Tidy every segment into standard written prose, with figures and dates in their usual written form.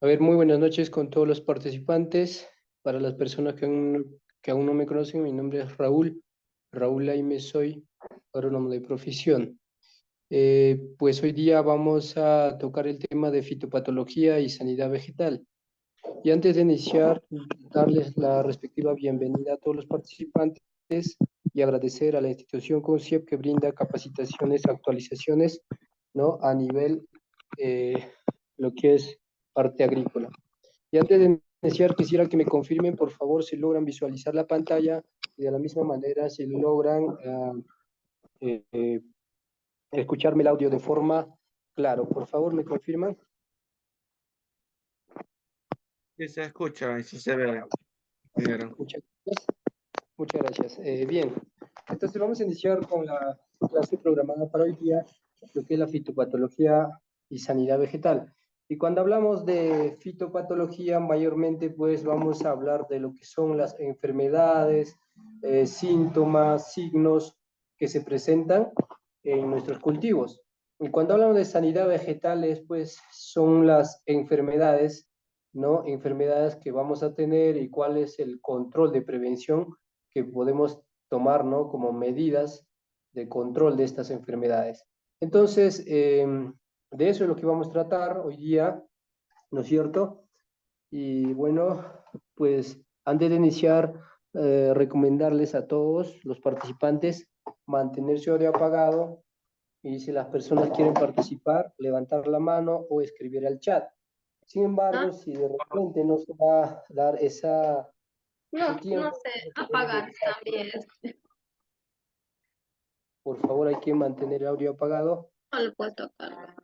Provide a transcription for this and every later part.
A ver, muy buenas noches con todos los participantes. Para las personas que aún no me conocen, mi nombre es Raúl. Raúl Aime soy, agrónomo de profesión. Pues hoy día vamos a tocar el tema de fitopatología y sanidad vegetal. Y antes de iniciar, darles la respectiva bienvenida a todos los participantes y agradecer a la institución CONCIEP que brinda capacitaciones, actualizaciones, ¿no? A nivel lo que es parte agrícola. Y antes de iniciar, quisiera que me confirmen, por favor, si logran visualizar la pantalla y de la misma manera si logran eh, eh, escucharme el audio de forma claro. Por favor, me confirman. Sí se escucha y sí se ve, ingeniero. Muchas gracias. Muchas gracias. Bien, entonces vamos a iniciar con la clase programada para hoy día, lo que es la fitopatología y sanidad vegetal. Y cuando hablamos de fitopatología, mayormente pues vamos a hablar de lo que son las enfermedades, síntomas, signos que se presentan en nuestros cultivos. Y cuando hablamos de sanidad vegetales, pues son las enfermedades, ¿no? Enfermedades que vamos a tener y cuál es el control de prevención que podemos tomar, ¿no? Como medidas de control de estas enfermedades. Entonces, de eso es lo que vamos a tratar hoy día, ¿no es cierto? Y bueno, pues antes de iniciar, recomendarles a todos los participantes mantener su audio apagado y si las personas quieren participar, levantar la mano o escribir al chat. Sin embargo, ¿Ah? si de repente no se va a dar ese No tiempo, sé, apagar también. por favor, hay que mantener el audio apagado. No le puedo tocar.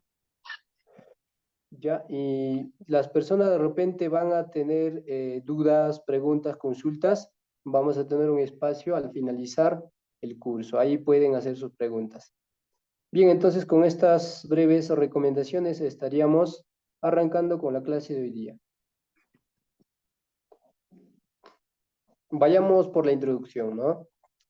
Ya, y las personas de repente van a tener dudas, preguntas, consultas. Vamos a tener un espacio al finalizar el curso. Ahí pueden hacer sus preguntas. Bien, entonces con estas breves recomendaciones estaríamos arrancando con la clase de hoy día. Vayamos por la introducción, ¿no?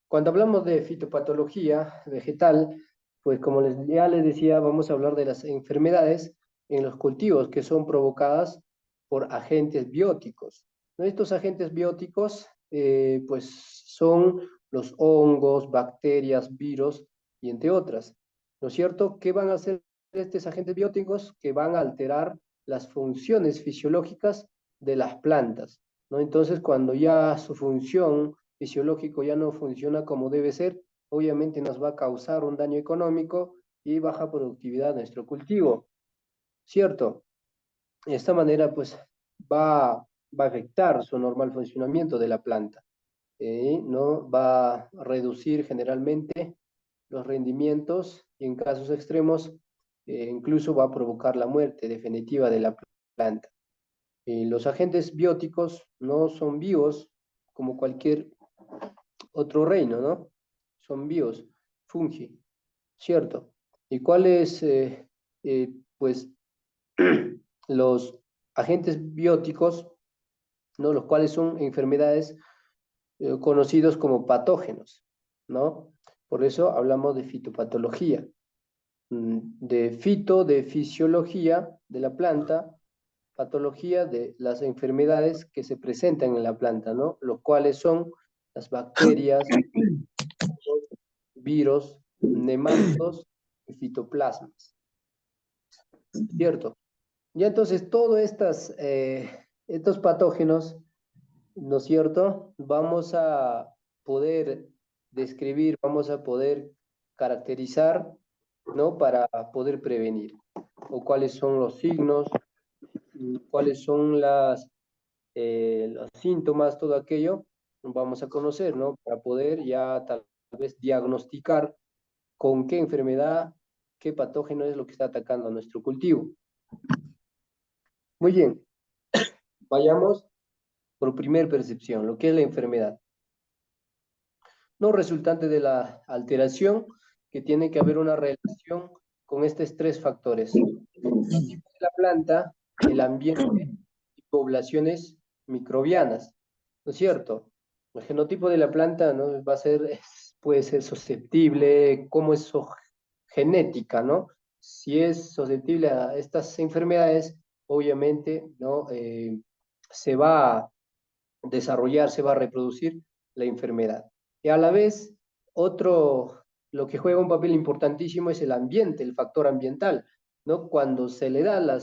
Cuando hablamos de fitopatología vegetal, pues como ya les decía, vamos a hablar de las enfermedades en los cultivos que son provocadas por agentes bióticos. ¿No? Estos agentes bióticos, pues son los hongos, bacterias, virus y entre otras. ¿No es cierto? ¿Qué van a hacer estos agentes bióticos? Que van a alterar las funciones fisiológicas de las plantas, ¿no? Entonces, cuando ya su función fisiológico ya no funciona como debe ser, obviamente nos va a causar un daño económico y baja productividad de nuestro cultivo, ¿cierto? De esta manera, pues, va a afectar su normal funcionamiento de la planta, ¿no? Va a reducir generalmente los rendimientos y en casos extremos, incluso va a provocar la muerte definitiva de la planta. Los agentes bióticos no son vivos como cualquier otro reino, ¿no? Son vivos, fungi, ¿cierto? ¿Y cuáles, pues, los agentes bióticos, ¿no? Los cuales son enfermedades conocidos como patógenos, ¿no? Por eso hablamos de fitopatología, de fito, de fisiología de la planta, patología de las enfermedades que se presentan en la planta, ¿no? Los cuales son las bacterias, virus, nemátodos y fitoplasmas, ¿cierto? Ya entonces todos estos patógenos, ¿no es cierto? Vamos a poder describir, vamos a poder caracterizar, ¿no? Para poder prevenir. O cuáles son los signos, cuáles son los síntomas, todo aquello, vamos a conocer, ¿no? Para poder ya tal vez diagnosticar con qué enfermedad, qué patógeno es lo que está atacando a nuestro cultivo. Muy bien, vayamos por primer percepción, lo que es la enfermedad. No resultante de la alteración, que tiene que haber una relación con estos tres factores. El tipo de la planta, el ambiente y poblaciones microbianas, ¿no es cierto? El genotipo de la planta, ¿no? Puede ser susceptible, cómo es su genética, ¿no? Si es susceptible a estas enfermedades, obviamente, ¿no? Se va a desarrollar, se va a reproducir la enfermedad. Y a la vez, lo que juega un papel importantísimo es el ambiente, el factor ambiental, ¿no? Cuando se le da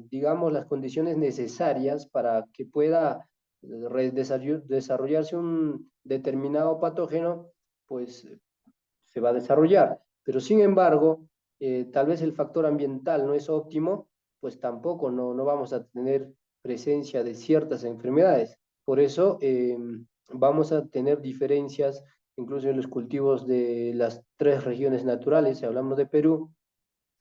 digamos, las condiciones necesarias para que pueda desarrollarse un determinado patógeno, pues se va a desarrollar. Pero sin embargo, tal vez el factor ambiental no es óptimo, pues tampoco no vamos a tener presencia de ciertas enfermedades. Por eso vamos a tener diferencias incluso en los cultivos de las 3 regiones naturales, si hablamos de Perú,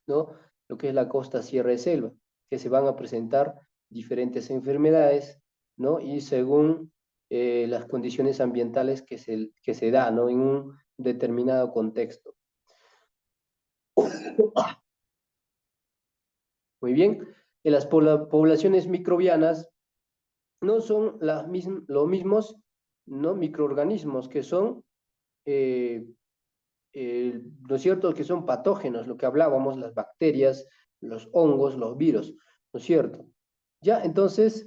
¿no? Lo que es la costa, sierra y selva, que se van a presentar diferentes enfermedades, ¿no? Y según las condiciones ambientales que se dan, ¿no? En un determinado contexto. Muy bien, en las poblaciones microbianas no son los mismos, ¿no? Microorganismos que son, eh, ¿no es cierto?, que son patógenos, lo que hablábamos, las bacterias, los hongos, los virus, ¿no es cierto? Ya, entonces,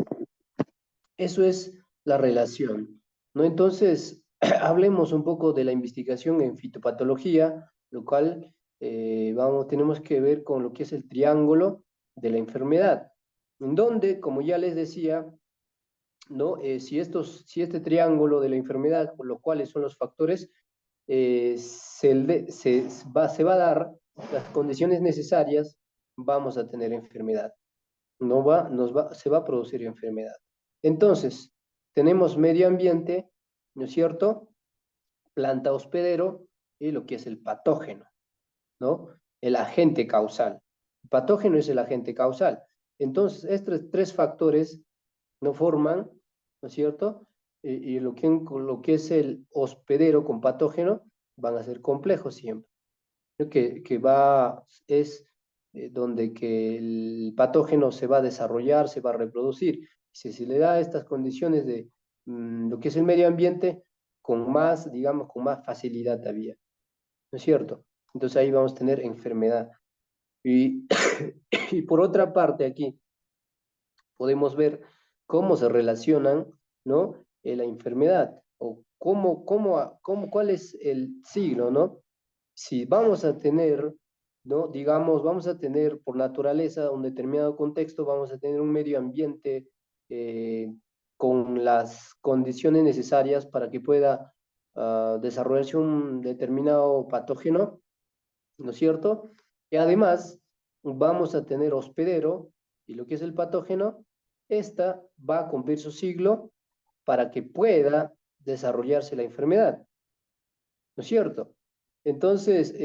eso es la relación, ¿no? Entonces, hablemos un poco de la investigación en fitopatología, lo cual tenemos que ver con lo que es el triángulo de la enfermedad, en donde, como ya les decía, ¿no? Si este triángulo de la enfermedad, por lo cuales son los factores, se va a dar las condiciones necesarias, vamos a tener enfermedad. Se va a producir enfermedad. Entonces, tenemos medio ambiente, ¿no es cierto? Planta hospedero y lo que es el patógeno, ¿no? El agente causal. El patógeno es el agente causal. Entonces, estos 3 factores no forman, ¿no es cierto? Y lo que es el hospedero con patógeno van a ser complejos siempre. Es donde que el patógeno se va a desarrollar, se va a reproducir. Si se le da estas condiciones de lo que es el medio ambiente, con más, digamos, con más facilidad todavía, ¿no es cierto? Entonces ahí vamos a tener enfermedad. Y, y por otra parte aquí podemos ver cómo se relacionan, ¿no? La enfermedad o cuál es el signo, ¿no? Si vamos a tener, ¿no? Digamos, vamos a tener por naturaleza un determinado contexto, vamos a tener un medio ambiente con las condiciones necesarias para que pueda desarrollarse un determinado patógeno, ¿no es cierto? Y además vamos a tener hospedero y lo que es el patógeno, esta va a cumplir su ciclo para que pueda desarrollarse la enfermedad, ¿no es cierto? Entonces,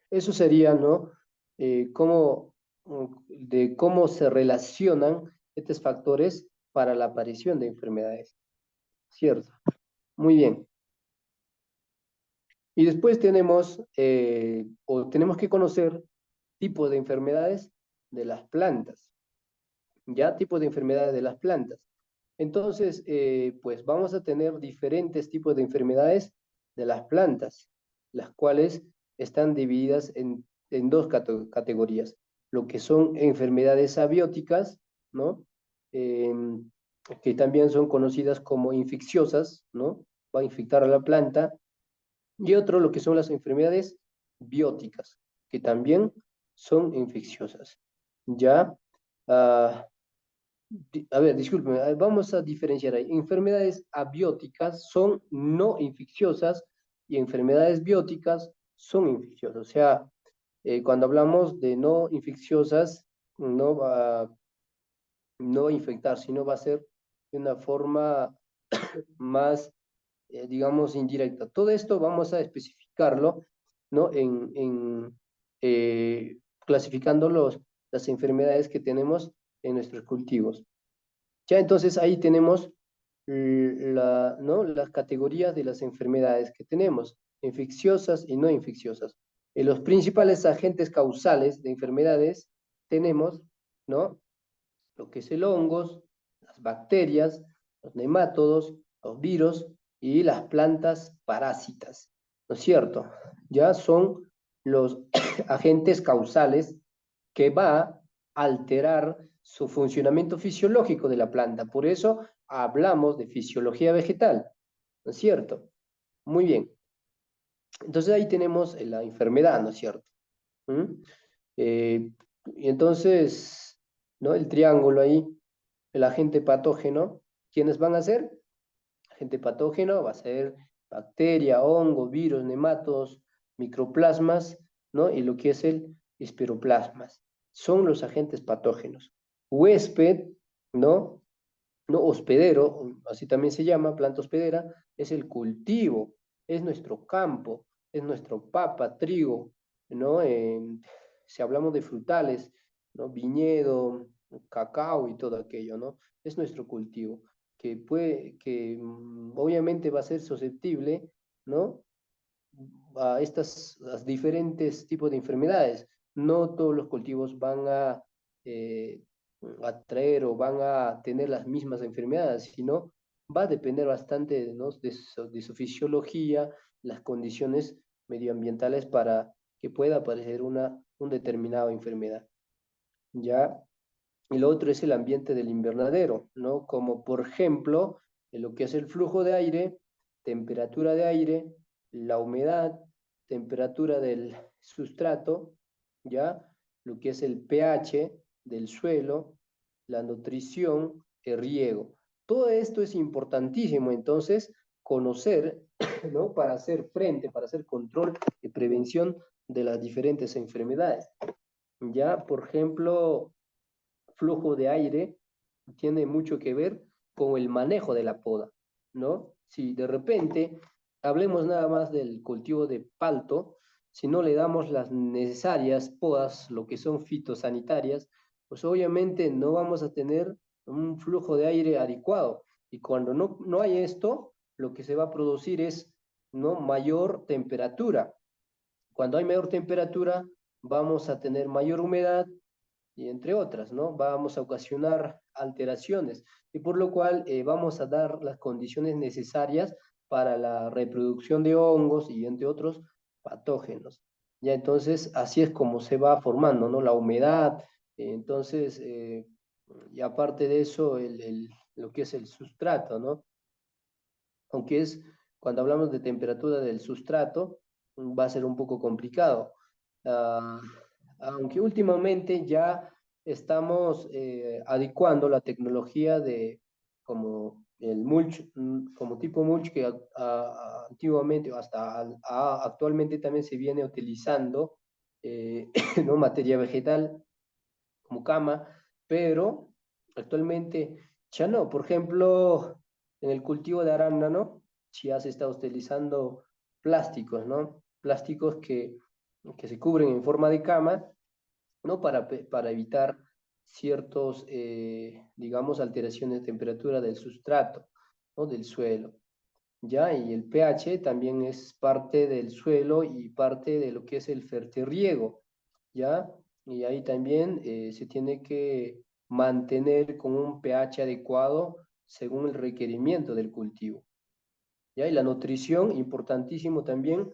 eso sería, ¿no? De cómo se relacionan estos factores para la aparición de enfermedades, ¿cierto? Muy bien. Y después tenemos que conocer tipos de enfermedades de las plantas, ¿ya? Tipos de enfermedades de las plantas. Entonces, pues vamos a tener diferentes tipos de enfermedades de las plantas, las cuales están divididas en 2 categorías, lo que son enfermedades abióticas, ¿no? Que también son conocidas como infecciosas, ¿no? Va a infectar a la planta, y otro lo que son las enfermedades bióticas, que también son infecciosas. ¿Ya? Ah, a ver, discúlpeme, vamos a diferenciar ahí. Enfermedades abióticas son no infecciosas y enfermedades bióticas son infecciosas. O sea, cuando hablamos de no infecciosas, no va a infectar, sino va a ser de una forma más, digamos, indirecta. Todo esto vamos a especificarlo, ¿no? Clasificando las enfermedades que tenemos en nuestros cultivos. Ya entonces ahí tenemos ¿no? Las categorías de las enfermedades que tenemos, infecciosas y no infecciosas. En los principales agentes causales de enfermedades tenemos, ¿no? Lo que es el hongos, las bacterias, los nemátodos, los virus y las plantas parásitas, ¿no es cierto? Ya son los agentes causales que va alterar su funcionamiento fisiológico de la planta. Por eso hablamos de fisiología vegetal, ¿no es cierto? Muy bien. Entonces ahí tenemos la enfermedad, ¿no es cierto? ¿Mm? Y entonces, ¿no? El triángulo ahí, el agente patógeno, ¿quiénes van a ser? Agente patógeno va a ser bacteria, hongo, virus, nematos, microplasmas, ¿no? Y lo que es el espiroplasmas. Son los agentes patógenos. Huésped, ¿no? No, hospedero, así también se llama, planta hospedera, es el cultivo, es nuestro campo, es nuestro papa, trigo, ¿no? Si hablamos de frutales, ¿no? Viñedo, cacao y todo aquello, ¿no? Es nuestro cultivo, que obviamente va a ser susceptible, ¿no? A estas las diferentes tipos de enfermedades. No todos los cultivos van eh, a traer o van a tener las mismas enfermedades, sino va a depender bastante, ¿no? De su fisiología, las condiciones medioambientales para que pueda aparecer una determinada enfermedad. ¿Ya? Y lo otro es el ambiente del invernadero, ¿no? Como por ejemplo, en lo que es el flujo de aire, temperatura de aire, la humedad, temperatura del sustrato, ¿ya? Lo que es el pH del suelo, la nutrición, el riego. Todo esto es importantísimo, entonces, conocer, ¿no? Para hacer frente, para hacer control y prevención de las diferentes enfermedades. Ya, por ejemplo, flujo de aire tiene mucho que ver con el manejo de la poda, ¿no? Si de repente hablemos nada más del cultivo de palto, si no le damos las necesarias podas, lo que son fitosanitarias, pues obviamente no vamos a tener un flujo de aire adecuado. Y cuando no hay esto, lo que se va a producir es, ¿no? Mayor temperatura. Cuando hay mayor temperatura, vamos a tener mayor humedad, y entre otras, ¿no? Vamos a ocasionar alteraciones y por lo cual vamos a dar las condiciones necesarias para la reproducción de hongos y entre otros patógenos. Ya entonces, así es como se va formando, ¿no? La humedad, entonces, y aparte de eso, lo que es el sustrato, ¿no? Aunque es, cuando hablamos de temperatura del sustrato, va a ser un poco complicado. Uh, Aunque últimamente ya estamos adecuando la tecnología de como el mulch, como tipo mulch que antiguamente o hasta actualmente también se viene utilizando, ¿no? Materia vegetal como cama, pero actualmente ya no. Por ejemplo, en el cultivo de arándano, ya se está utilizando plásticos, ¿no? Plásticos que se cubren en forma de cama, ¿no? Para evitar ciertos, digamos, alteraciones de temperatura del sustrato, ¿no? Del suelo. ¿Ya? Y el pH también es parte del suelo y parte de lo que es el fertirriego, ¿ya? Y ahí también se tiene que mantener con un pH adecuado según el requerimiento del cultivo, ¿ya? Y la nutrición, importantísimo también,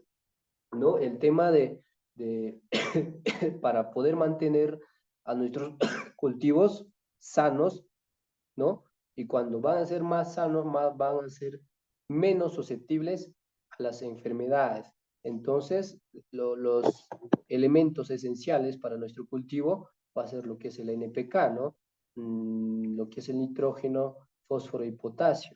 ¿no? El tema de para poder mantener a nuestros cultivos sanos, ¿no? Y cuando van a ser más sanos, más van a ser menos susceptibles a las enfermedades. Entonces, los elementos esenciales para nuestro cultivo va a ser lo que es el NPK, ¿no? Lo que es el nitrógeno, fósforo y potasio,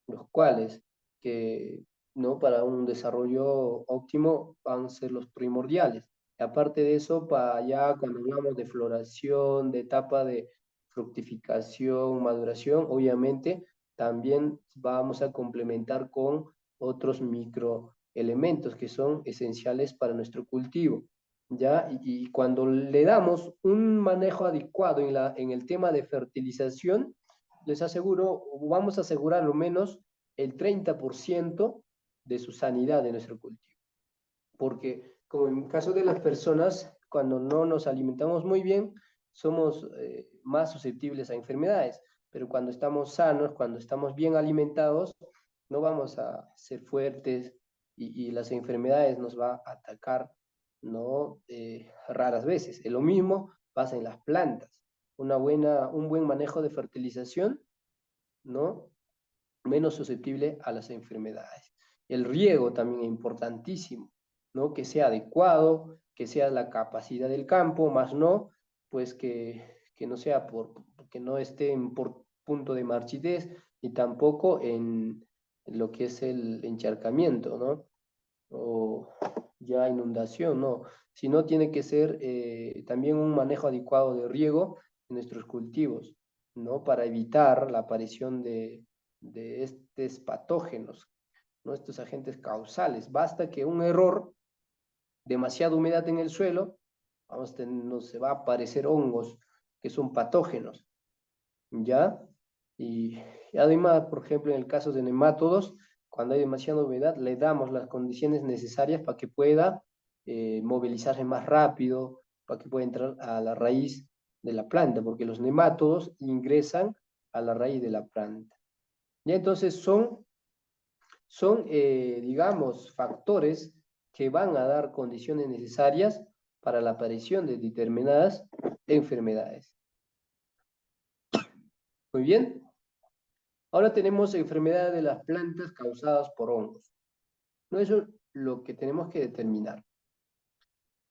los cuales que, ¿no? Para un desarrollo óptimo van a ser los primordiales. Y aparte de eso, para allá cuando hablamos de floración, de etapa de fructificación, maduración, obviamente también vamos a complementar con otros microelementos que son esenciales para nuestro cultivo. ¿Ya? Y cuando le damos un manejo adecuado en el tema de fertilización, les aseguro, vamos a asegurar lo menos el 30% de su sanidad de nuestro cultivo. Porque como en el caso de las personas, cuando no nos alimentamos muy bien, somos más susceptibles a enfermedades, pero cuando estamos sanos, cuando estamos bien alimentados, no vamos a ser fuertes y las enfermedades nos va a atacar, ¿no? Raras veces. Lo mismo pasa en las plantas. un buen manejo de fertilización, ¿no? Menos susceptible a las enfermedades. El riego también es importantísimo, ¿no? Que sea adecuado, que sea la capacidad del campo, más no, pues que no sea que no esté por punto de marchitez, ni tampoco en lo que es el encharcamiento, ¿no? O ya inundación, no, sino tiene que ser también un manejo adecuado de riego en nuestros cultivos, ¿no? Para evitar la aparición de estos patógenos, ¿no? Estos agentes causales. Basta que un error, demasiada humedad en el suelo, nos se va a aparecer hongos que son patógenos, ¿ya? Y además, por ejemplo, en el caso de nemátodos, cuando hay demasiada humedad, le damos las condiciones necesarias para que pueda movilizarse más rápido, para que pueda entrar a la raíz de la planta, porque los nemátodos ingresan a la raíz de la planta. Y entonces digamos, factores que van a dar condiciones necesarias para la aparición de determinadas enfermedades. Muy bien. Ahora tenemos enfermedades de las plantas causadas por hongos. No, eso es lo que tenemos que determinar.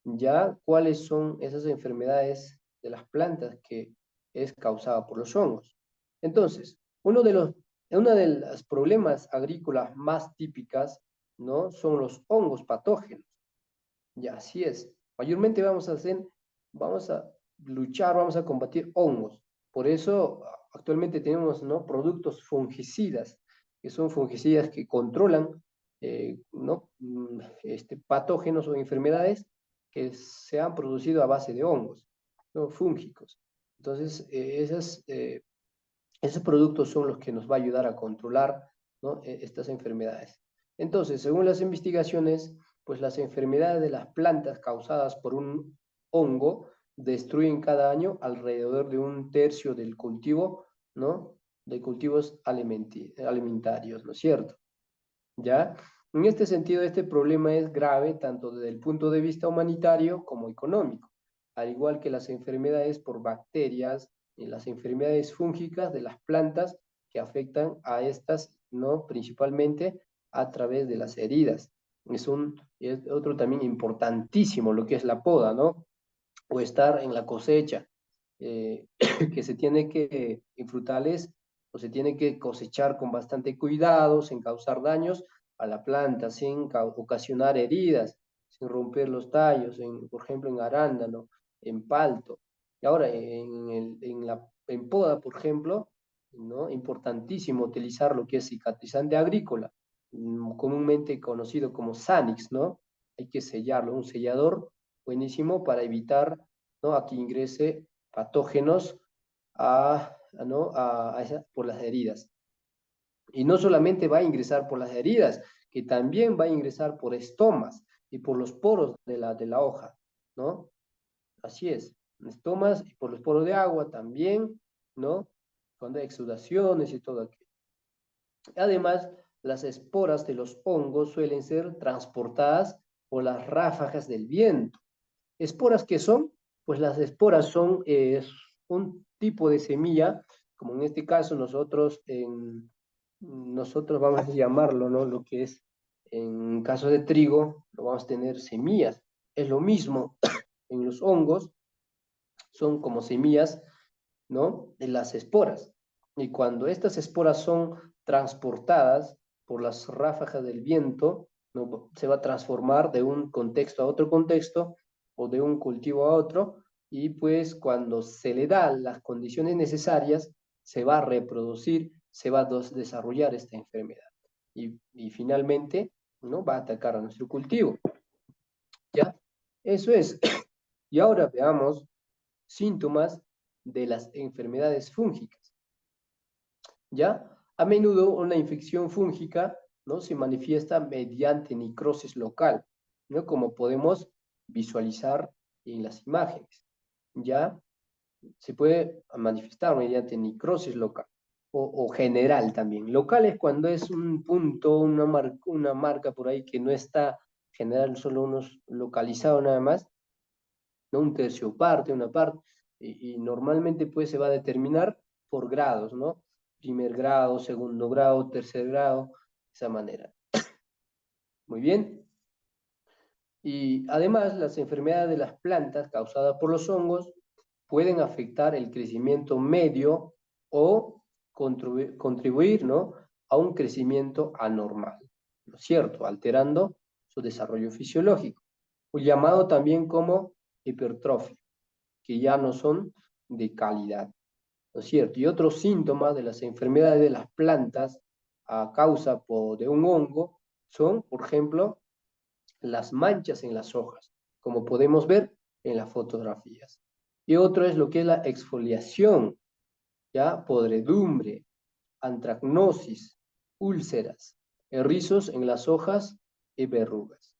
Ya, ¿cuáles son esas enfermedades de las plantas que es causada por los hongos? Entonces, uno de los problemas agrícolas más típicas, ¿no? Son los hongos patógenos. Y así es. Mayormente vamos a luchar, vamos a combatir hongos. Por eso actualmente tenemos, ¿no? Productos fungicidas, que son fungicidas que controlan, ¿no? Patógenos o enfermedades que se han producido a base de hongos, ¿no? Fúngicos. Entonces, esos productos son los que nos va a ayudar a controlar, ¿no? Estas enfermedades. Entonces, según las investigaciones, pues las enfermedades de las plantas causadas por un hongo destruyen cada año alrededor de 1/3 del cultivo, ¿no? De cultivos alimentarios, ¿no es cierto? ¿Ya? En este sentido, este problema es grave tanto desde el punto de vista humanitario como económico, al igual que las enfermedades por bacterias y las enfermedades fúngicas de las plantas que afectan a estas, ¿no? Principalmente a través de las heridas. Es otro también importantísimo lo que es la poda, ¿no? O estar en la cosecha, que se tiene que, en frutales, o se tiene que cosechar con bastante cuidado, sin causar daños a la planta, sin ocasionar heridas, sin romper los tallos, por ejemplo, en arándano, en palto. Y ahora, en poda, por ejemplo, ¿no? Importantísimo utilizar lo que es cicatrizante agrícola, comúnmente conocido como Sanix, ¿no? Hay que sellarlo, un sellador buenísimo para evitar, ¿no? A que ingrese patógenos ¿no? Por las heridas. Y no solamente va a ingresar por las heridas, que también va a ingresar por estomas y por los poros de la hoja, ¿no? Así es, estomas y por los poros de agua también, ¿no? Cuando hay exudaciones y todo aquello. Además, las esporas de los hongos suelen ser transportadas por las ráfagas del viento. ¿Esporas qué son? Pues las esporas son un tipo de semilla, como en este caso nosotros vamos a llamarlo, ¿no? Lo que es en caso de trigo, lo vamos a tener semillas. Es lo mismo en los hongos, son como semillas, ¿no? De las esporas. Y cuando estas esporas son transportadas por las ráfagas del viento, ¿no? Se va a transformar de un contexto a otro contexto o de un cultivo a otro, y pues cuando se le dan las condiciones necesarias, se va a reproducir, se va a desarrollar esta enfermedad. Y finalmente, ¿no? Va a atacar a nuestro cultivo. ¿Ya? Eso es. Y ahora veamos síntomas de las enfermedades fúngicas. ¿Ya? A menudo una infección fúngica, ¿no? Se manifiesta mediante necrosis local, ¿no? Como podemos visualizar en las imágenes. ¿Ya? Se puede manifestar mediante necrosis local o general también. Local es cuando es un punto, una marca por ahí que no está general, solo unos localizado nada más, ¿no? Un tercio parte, una parte. y normalmente pues se va a determinar por grados, ¿no? Primer grado, segundo grado, tercer grado, de esa manera. Muy bien. Y además, las enfermedades de las plantas causadas por los hongos pueden afectar el crecimiento medio o contribuir, ¿no?, a un crecimiento anormal, ¿no es cierto?, alterando su desarrollo fisiológico, o llamado también como hipertrofia, que ya no son de calidad, ¿no es cierto? Y otros síntomas de las enfermedades de las plantas a causa de un hongo son, por ejemplo, las manchas en las hojas, como podemos ver en las fotografías. Y otro es lo que es la exfoliación, ¿ya? Podredumbre, antracnosis, úlceras, rizos en las hojas y verrugas.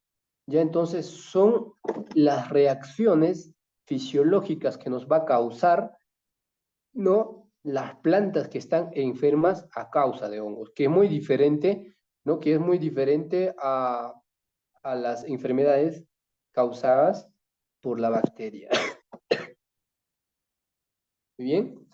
Ya entonces son las reacciones fisiológicas que nos va a causar, ¿no?, las plantas que están enfermas a causa de hongos, que es muy diferente, ¿no?, que es muy diferente a las enfermedades causadas por la bacteria. Muy bien.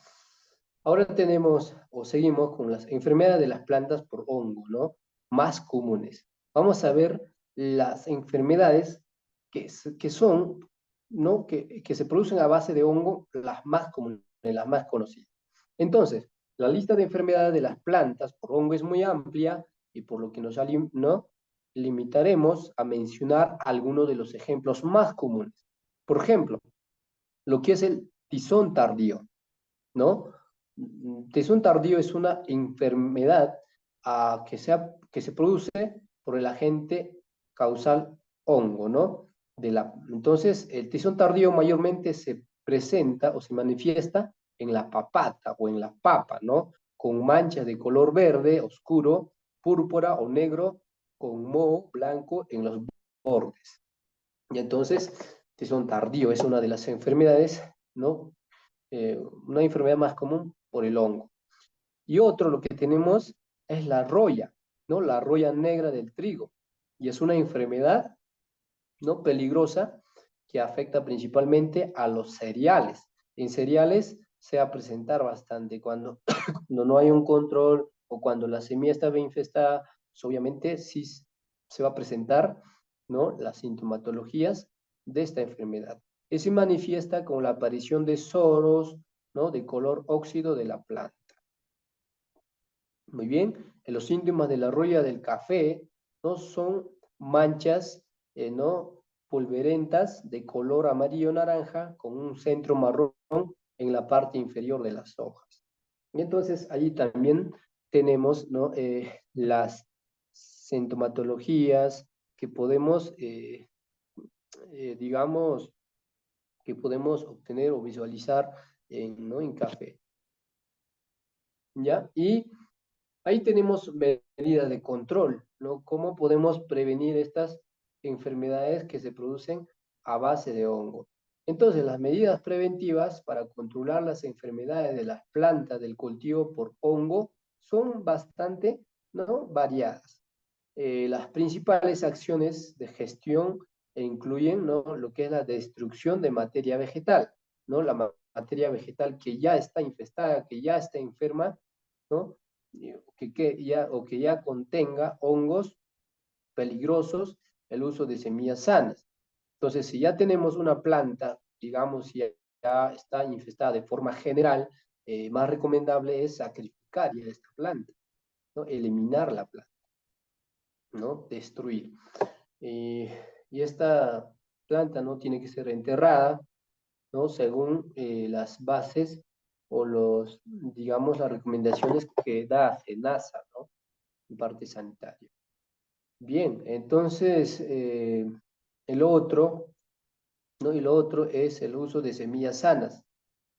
Ahora tenemos o seguimos con las enfermedades de las plantas por hongo, ¿no?, más comunes. Vamos a ver las enfermedades que son, ¿no?, que se producen a base de hongo, las más comunes, las más conocidas. Entonces, la lista de enfermedades de las plantas por hongo es muy amplia y por lo que ¿no?, limitaremos a mencionar algunos de los ejemplos más comunes. Por ejemplo, lo que es el tizón tardío, ¿no? Tizón tardío es una enfermedad que se produce por el agente causal hongo, ¿no? Entonces, el tizón tardío mayormente se presenta o se manifiesta en la papata o en la papa, ¿no?, con manchas de color verde oscuro, púrpura o negro, con moho blanco en los bordes. Y entonces, tizón tardío es una de las enfermedades, ¿no?, una enfermedad más común por el hongo. Y otro, lo que tenemos es la roya, ¿no?, la roya negra del trigo. Y es una enfermedad, ¿no?, peligrosa, que afecta principalmente a los cereales. En cereales se va a presentar bastante cuando, cuando no hay un control o cuando la semilla está bien infestada, pues obviamente sí se va a presentar, ¿no?, las sintomatologías de esta enfermedad. Y se manifiesta con la aparición de soros, ¿no?, de color óxido de la planta. Muy bien, los síntomas de la roya del café, ¿no?, son manchas, ¿no?, pulverentas de color amarillo-naranja con un centro marrón en la parte inferior de las hojas. Y entonces allí también tenemos, ¿no?, las sintomatologías que podemos, digamos, que podemos obtener o visualizar ¿no?, en café. ¿Ya? Y ahí tenemos medidas de control, ¿no? ¿Cómo podemos prevenir estas enfermedades que se producen a base de hongo? Entonces, las medidas preventivas para controlar las enfermedades de las plantas del cultivo por hongo son bastante, ¿no?, variadas. Las principales acciones de gestión incluyen, ¿no?, lo que es la destrucción de materia vegetal, ¿no?, la materia vegetal que ya está infestada, que ya está enferma, ¿no?, que ya contenga hongos peligrosos, el uso de semillas sanas. Entonces, si ya tenemos una planta, digamos, ya está infestada de forma general, más recomendable es sacrificar ya esta planta, ¿no?, eliminar la planta, ¿no?, destruir. Y esta planta no tiene que ser enterrada, ¿no?, según las bases o digamos, las recomendaciones que da SENASA, ¿no?, en parte sanitaria. Bien, entonces, el otro, ¿no?, y lo otro es el uso de semillas sanas.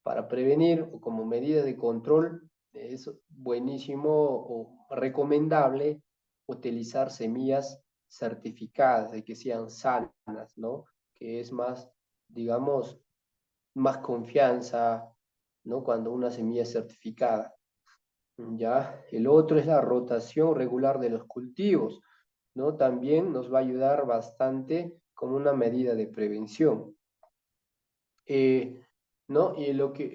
Para prevenir o como medida de control, es buenísimo o recomendable utilizar semillas certificadas, de que sean sanas, ¿no?, que es más, digamos, más confianza, ¿no?, cuando una semilla es certificada. ¿Ya? El otro es la rotación regular de los cultivos, ¿no? También nos va a ayudar bastante como una medida de prevención. ¿no? Y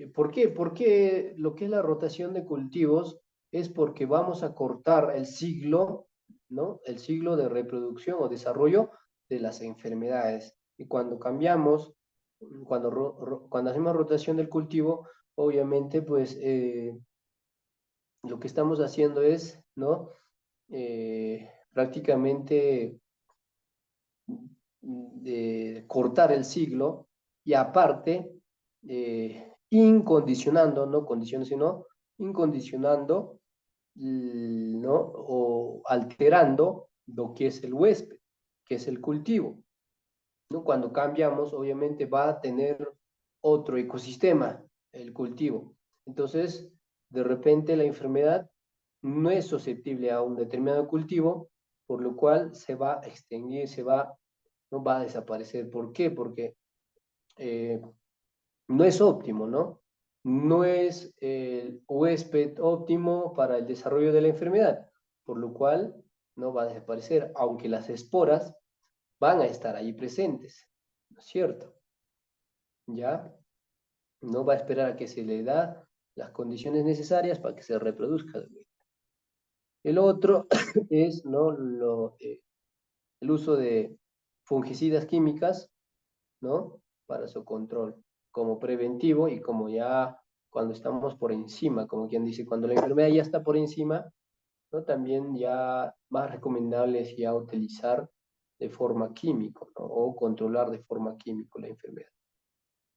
¿por qué? Porque lo que es la rotación de cultivos es porque vamos a cortar el ciclo, ¿no? El ciclo de reproducción o desarrollo de las enfermedades. Y cuando cambiamos, cuando hacemos rotación del cultivo, obviamente, pues, lo que estamos haciendo es, ¿no? Prácticamente cortar el siglo y aparte incondicionando, no condiciones, sino incondicionando, ¿no? O alterando lo que es el huésped, que es el cultivo, ¿no? Cuando cambiamos, obviamente va a tener otro ecosistema, el cultivo. Entonces, de repente la enfermedad no es susceptible a un determinado cultivo, por lo cual se va a extinguir, no va a desaparecer. ¿Por qué? Porque eh, no es óptimo, ¿no? No es el huésped óptimo para el desarrollo de la enfermedad, por lo cual no va a desaparecer, aunque las esporas van a estar ahí presentes, ¿no es cierto? ¿Ya? No va a esperar a que se le da las condiciones necesarias para que se reproduzca. El otro es, ¿no? El uso de fungicidas químicas, ¿no? Para su control, como preventivo y como ya cuando estamos por encima, como quien dice, cuando la enfermedad ya está por encima, ¿no? También ya más recomendable es ya utilizar de forma química, ¿no? O controlar de forma química la enfermedad.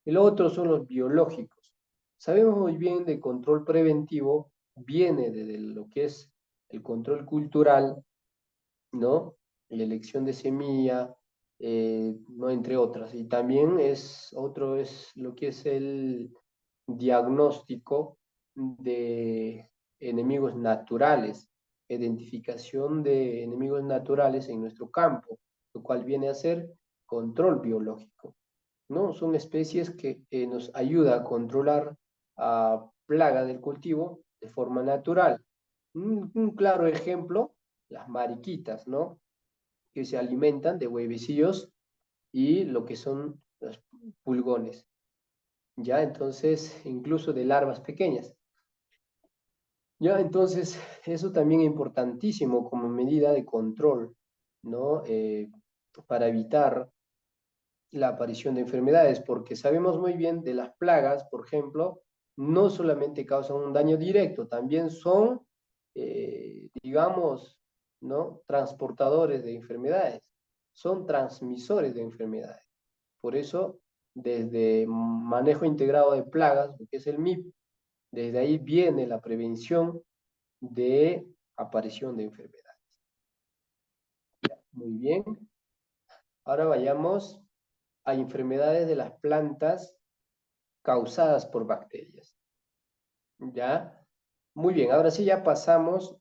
El otro son los biológicos. Sabemos muy bien de control preventivo, viene de lo que es el control cultural, ¿no? La elección de semilla, ¿no? Entre otras. Y también otro es lo que es el diagnóstico de enemigos naturales, identificación de enemigos naturales en nuestro campo, lo cual viene a ser control biológico, ¿no? Son especies que nos ayuda a controlar a plaga del cultivo de forma natural. Un claro ejemplo, las mariquitas, ¿no? Que se alimentan de huevecillos y lo que son los pulgones, ¿ya? Entonces, incluso de larvas pequeñas. Ya, entonces, eso también es importantísimo como medida de control, ¿no? Para evitar la aparición de enfermedades, porque sabemos muy bien de las plagas, por ejemplo, no solamente causan un daño directo, también son, digamos, ¿no? Transportadores de enfermedades, son transmisores de enfermedades. Por eso, desde manejo integrado de plagas, lo que es el MIP, desde ahí viene la prevención de aparición de enfermedades. Muy bien, ahora vayamos a enfermedades de las plantas causadas por bacterias. ¿Ya? Muy bien, ahora sí ya pasamos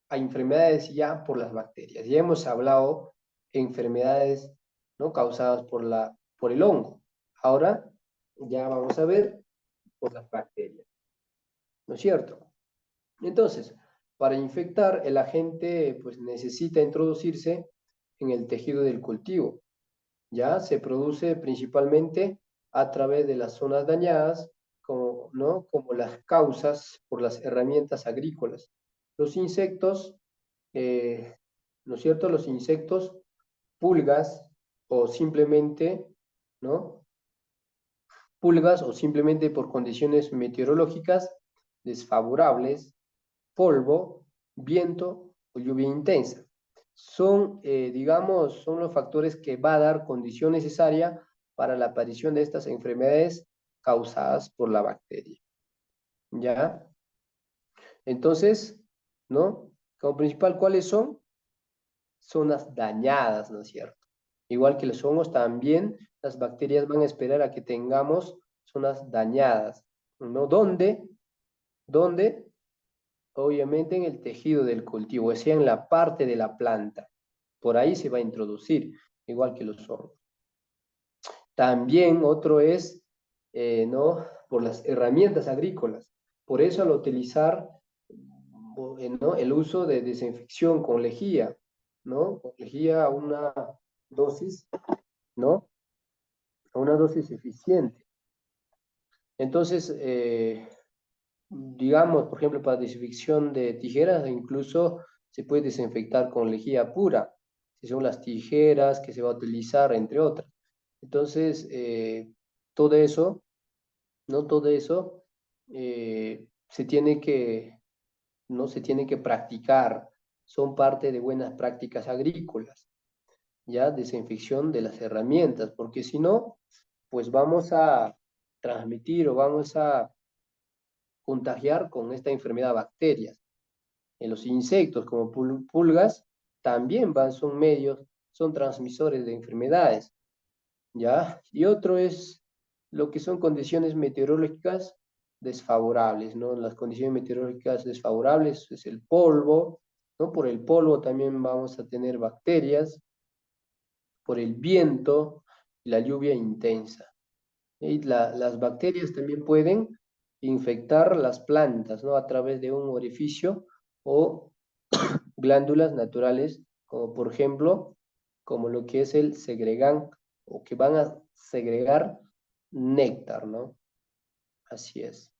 a enfermedades ya por las bacterias. Ya hemos hablado de enfermedades, ¿no? Causadas por el hongo. Ahora ya vamos a ver por las bacterias. ¿No es cierto? Entonces, para infectar, el agente pues, necesita introducirse en el tejido del cultivo. Ya se produce principalmente a través de las zonas dañadas, como, ¿no? Como las causas por las herramientas agrícolas. Los insectos, ¿no es cierto? Los insectos, pulgas o simplemente, ¿no? Pulgas o simplemente por condiciones meteorológicas desfavorables, polvo, viento o lluvia intensa. Son, digamos, son los factores que va a dar condición necesaria para la aparición de estas enfermedades causadas por la bacteria. ¿Ya? Entonces, ¿no? Como principal, ¿cuáles son? Zonas dañadas, ¿no es cierto? Igual que los hongos, también las bacterias van a esperar a que tengamos zonas dañadas, ¿no? ¿Dónde? ¿Dónde? Obviamente en el tejido del cultivo, o sea, en la parte de la planta. Por ahí se va a introducir, igual que los hongos. También otro es, ¿no? Por las herramientas agrícolas. Por eso al utilizar, ¿no? El uso de desinfección con lejía, ¿no? Con lejía a una dosis, ¿no? A una dosis eficiente. Entonces, digamos, por ejemplo, para desinfección de tijeras, incluso se puede desinfectar con lejía pura, si son las tijeras que se va a utilizar, entre otras. Entonces, todo eso, ¿no? Todo eso se tiene que, ¿no? Se tiene que practicar, son parte de buenas prácticas agrícolas, ¿ya? Desinfección de las herramientas, porque si no, pues vamos a transmitir o vamos a contagiar con esta enfermedad bacterias. En los insectos como pulgas también son medios, son transmisores de enfermedades, ¿ya? Y otro es lo que son condiciones meteorológicas desfavorables, ¿no? Las condiciones meteorológicas desfavorables es el polvo, ¿no? Por el polvo también vamos a tener bacterias, por el viento y la lluvia intensa. Y las bacterias también pueden infectar las plantas, ¿no? A través de un orificio o glándulas naturales, como por ejemplo, como lo que es el segregan, o que van a segregar néctar, ¿no? Así es.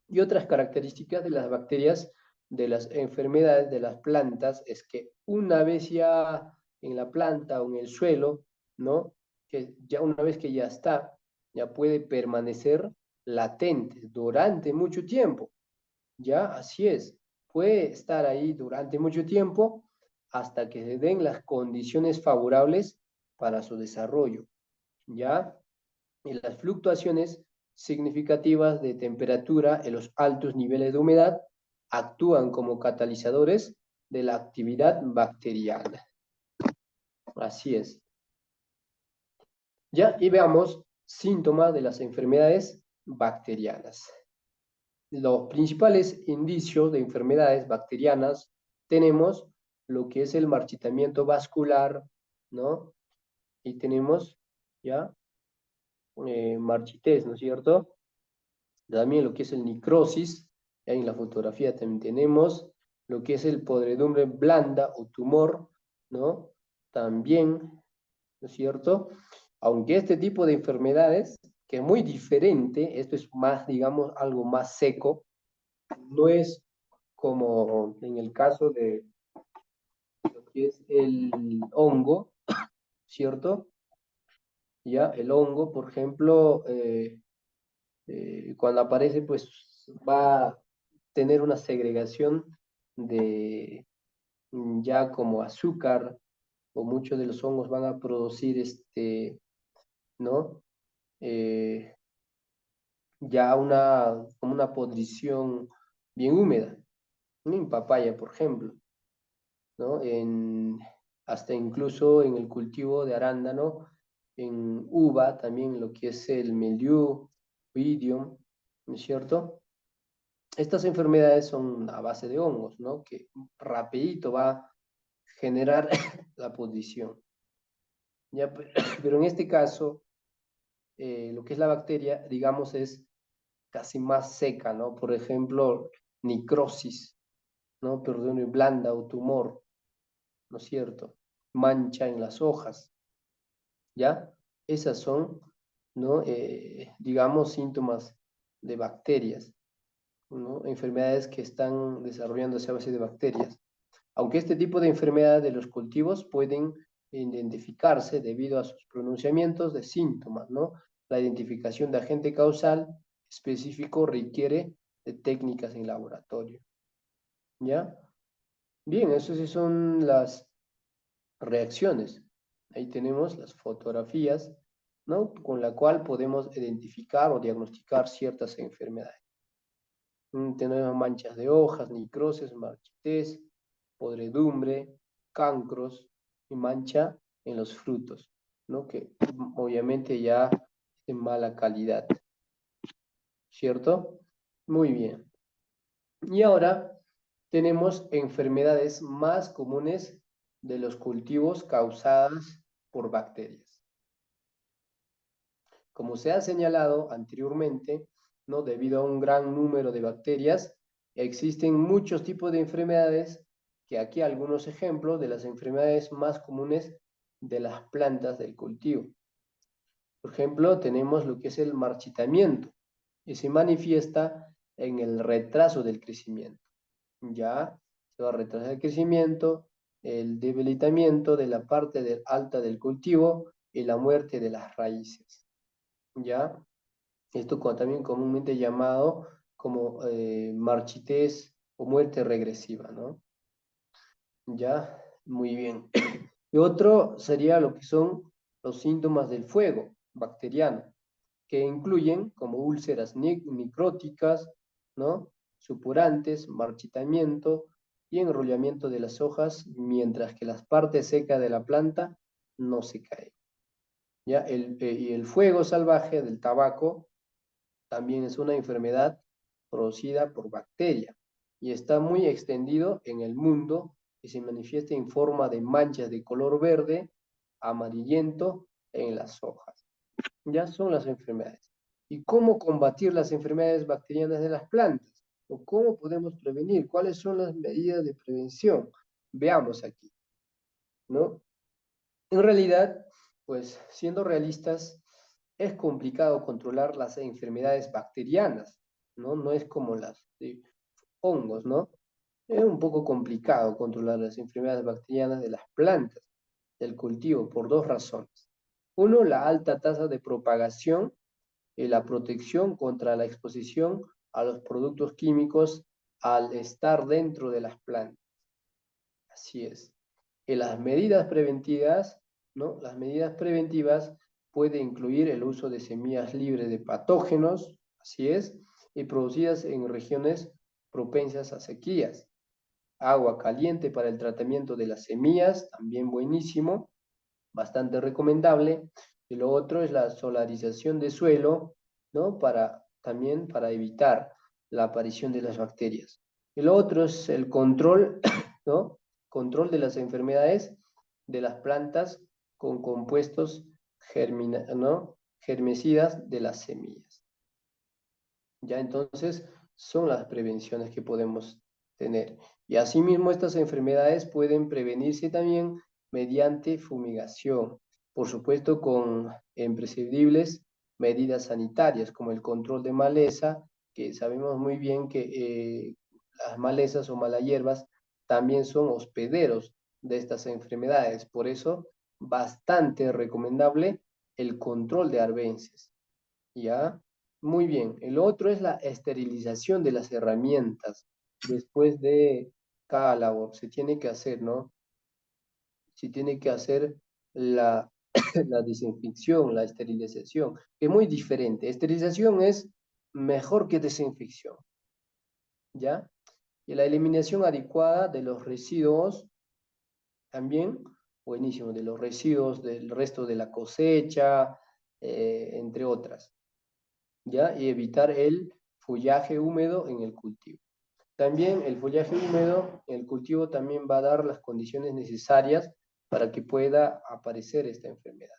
Y otras características de las bacterias, de las enfermedades de las plantas, es que una vez ya en la planta o en el suelo, ¿no? Que ya una vez que ya está, ya puede permanecer latente durante mucho tiempo. ¿Ya? Así es. Puede estar ahí durante mucho tiempo hasta que se den las condiciones favorables para su desarrollo. ¿Ya? Y las fluctuaciones significativas de temperatura en los altos niveles de humedad actúan como catalizadores de la actividad bacteriana. Así es. Ya, y veamos síntomas de las enfermedades bacterianas. Los principales indicios de enfermedades bacterianas tenemos lo que es el marchitamiento vascular, ¿no? Y tenemos ya marchitez, ¿no es cierto? También lo que es el necrosis, ya en la fotografía también tenemos lo que es el podredumbre blanda o tumor, ¿no? También, ¿no es cierto? Aunque este tipo de enfermedades, que es muy diferente, esto es más, digamos, algo más seco, no es como en el caso de lo que es el hongo, ¿cierto? Ya, el hongo, por ejemplo, cuando aparece, pues va a tener una segregación de ya como azúcar, o muchos de los hongos van a producir ¿no? Eh, ya como una podrición bien húmeda, ¿no? En papaya, por ejemplo, ¿no? Hasta incluso en el cultivo de arándano, en uva, también lo que es el mildiu, oidium, ¿no es cierto? Estas enfermedades son a base de hongos, ¿no? Que rapidito va a generar la pudrición. ¿Ya? Pero en este caso, lo que es la bacteria, digamos, es casi más seca, ¿no? Por ejemplo, necrosis, ¿no? Perdón, blanda o tumor, ¿no es cierto? Mancha en las hojas, ¿ya? Esas son, ¿no? Digamos, síntomas de bacterias, ¿no? Enfermedades que están desarrollándose a base de bacterias. Aunque este tipo de enfermedades de los cultivos pueden identificarse debido a sus pronunciamientos de síntomas, ¿no? La identificación de agente causal específico requiere de técnicas en laboratorio, ¿ya? Bien, esas sí son las reacciones. Ahí tenemos las fotografías, ¿no? Con la cual podemos identificar o diagnosticar ciertas enfermedades. Tenemos manchas de hojas, necrosis, marchitez, podredumbre, cancros y mancha en los frutos, ¿no? Que obviamente ya es de mala calidad, ¿cierto? Muy bien. Y ahora tenemos enfermedades más comunes de los cultivos causadas por bacterias. Como se ha señalado anteriormente, ¿no? Debido a un gran número de bacterias, existen muchos tipos de enfermedades, que aquí algunos ejemplos de las enfermedades más comunes de las plantas del cultivo. Por ejemplo, tenemos lo que es el marchitamiento, y se manifiesta en el retraso del crecimiento. Ya se va a retrasar el crecimiento, el debilitamiento de la parte alta del cultivo y la muerte de las raíces. ¿Ya? Esto también comúnmente llamado como marchitez o muerte regresiva, ¿no? ¿Ya? Muy bien. Y otro sería lo que son los síntomas del fuego bacteriano, que incluyen como úlceras necróticas, ¿no? Supurantes, marchitamiento y enrollamiento de las hojas, mientras que las partes secas de la planta no se caen. ¿Ya? Y el fuego salvaje del tabaco también es una enfermedad producida por bacteria y está muy extendido en el mundo y se manifiesta en forma de manchas de color verde, amarillento en las hojas. Ya son las enfermedades. ¿Y cómo combatir las enfermedades bacterianas de las plantas? ¿O cómo podemos prevenir? ¿Cuáles son las medidas de prevención? Veamos aquí, ¿no? En realidad, pues siendo realistas, es complicado controlar las enfermedades bacterianas, ¿no? No es como las de hongos, ¿no? Es un poco complicado controlar las enfermedades bacterianas de las plantas del cultivo por dos razones. Uno, la alta tasa de propagación y la protección contra la exposición a los productos químicos al estar dentro de las plantas. Así es. Y las medidas preventivas, ¿no? Las medidas preventivas pueden incluir el uso de semillas libres de patógenos, así es, y producidas en regiones propensas a sequías. Agua caliente para el tratamiento de las semillas, también buenísimo, bastante recomendable. Y lo otro es la solarización de suelo, ¿no? También para evitar la aparición de las bacterias. Y lo otro es el control, ¿no? Control de las enfermedades de las plantas con compuestos ¿no? germicidas de las semillas. Ya entonces son las prevenciones que podemos tener. Y asimismo estas enfermedades pueden prevenirse también mediante fumigación, por supuesto con imprescindibles medidas sanitarias como el control de maleza, que sabemos muy bien que las malezas o malas también son hospederos de estas enfermedades. Por eso, bastante recomendable el control de arbences. ¿Ya? Muy bien. El otro es la esterilización de las herramientas. Después de cada labor se tiene que hacer, ¿no? Se tiene que hacer la, la desinfección, la esterilización, que es muy diferente. Esterilización es mejor que desinfección, ¿ya? Y la eliminación adecuada de los residuos, también, buenísimo, de los residuos del resto de la cosecha, entre otras. ¿Ya? Y evitar el follaje húmedo en el cultivo. También el follaje húmedo en el cultivo también va a dar las condiciones necesarias para que pueda aparecer esta enfermedad.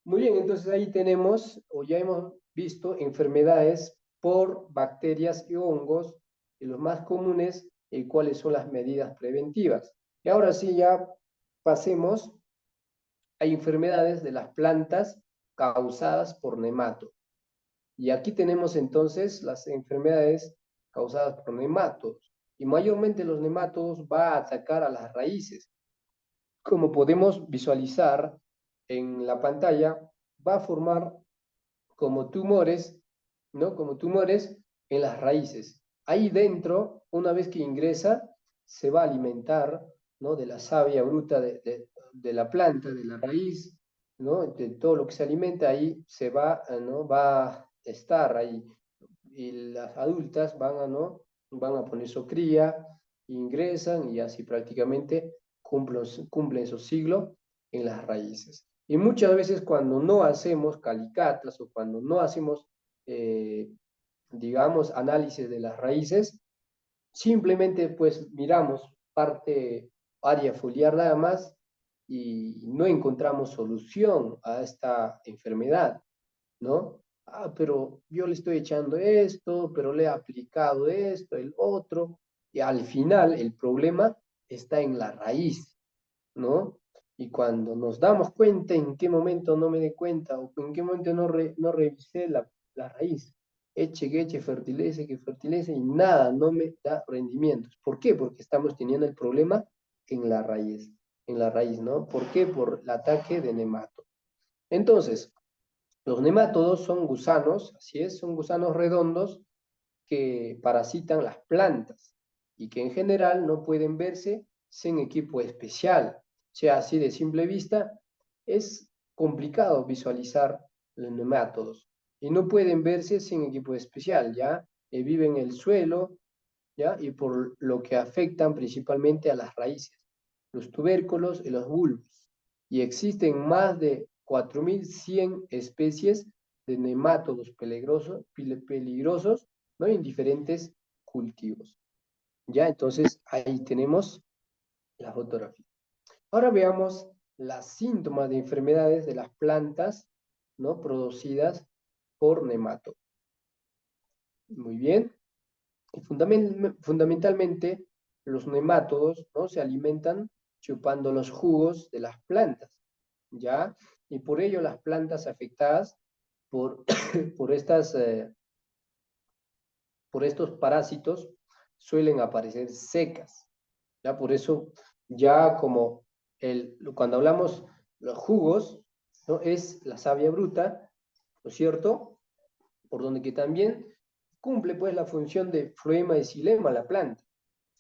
Muy bien, entonces ahí tenemos, o ya hemos visto, enfermedades por bacterias y hongos, y los más comunes, y cuáles son las medidas preventivas. Y ahora sí ya pasemos a enfermedades de las plantas causadas por nematodos. Y aquí tenemos entonces las enfermedades causadas por nematodos. Y mayormente los nematodos van a atacar a las raíces. Como podemos visualizar en la pantalla, va a formar como tumores, ¿no? Como tumores en las raíces. Ahí dentro, una vez que ingresa, se va a alimentar, ¿no? De la savia bruta de la planta, de la raíz, ¿no? De todo lo que se alimenta ahí se va, ¿no? Va a estar ahí. Y las adultas ¿no? Van a poner su cría, ingresan y así prácticamente cumplen su siglo en las raíces. Y muchas veces cuando no hacemos calicatas o cuando no hacemos, digamos, análisis de las raíces, simplemente pues miramos área foliar nada más y no encontramos solución a esta enfermedad, ¿no? Ah, pero yo le estoy echando esto, pero le he aplicado esto, el otro, y al final el problema está en la raíz, ¿no? Y cuando nos damos cuenta en qué momento no me di cuenta o en qué momento no revisé la raíz, eche, que fertilice y nada, no me da rendimientos. ¿Por qué? Porque estamos teniendo el problema en la raíz, ¿no? ¿Por qué? Por el ataque de nemato. Entonces, los nemátodos son gusanos, así es, son gusanos redondos que parasitan las plantas y que en general no pueden verse sin equipo especial. O sea, así de simple vista, es complicado visualizar los nemátodos y no pueden verse sin equipo especial, ¿ya? Viven en el suelo, ¿ya? Y por lo que afectan principalmente a las raíces, los tubérculos y los bulbos. Y existen más de 4.100 especies de nemátodos peligrosos, ¿no? En diferentes cultivos. Ya, entonces ahí tenemos la fotografía. Ahora veamos las síntomas de enfermedades de las plantas, ¿no? Producidas por nemato. Muy bien. Y fundamentalmente, los nemátodos, ¿no? Se alimentan chupando los jugos de las plantas, ¿ya? Y por ello las plantas afectadas por, por por estos parásitos suelen aparecer secas, ¿ya? Por eso, ya como cuando hablamos los jugos, ¿no? Es la savia bruta, ¿no es cierto? Por donde que también cumple pues la función de floema y xilema la planta.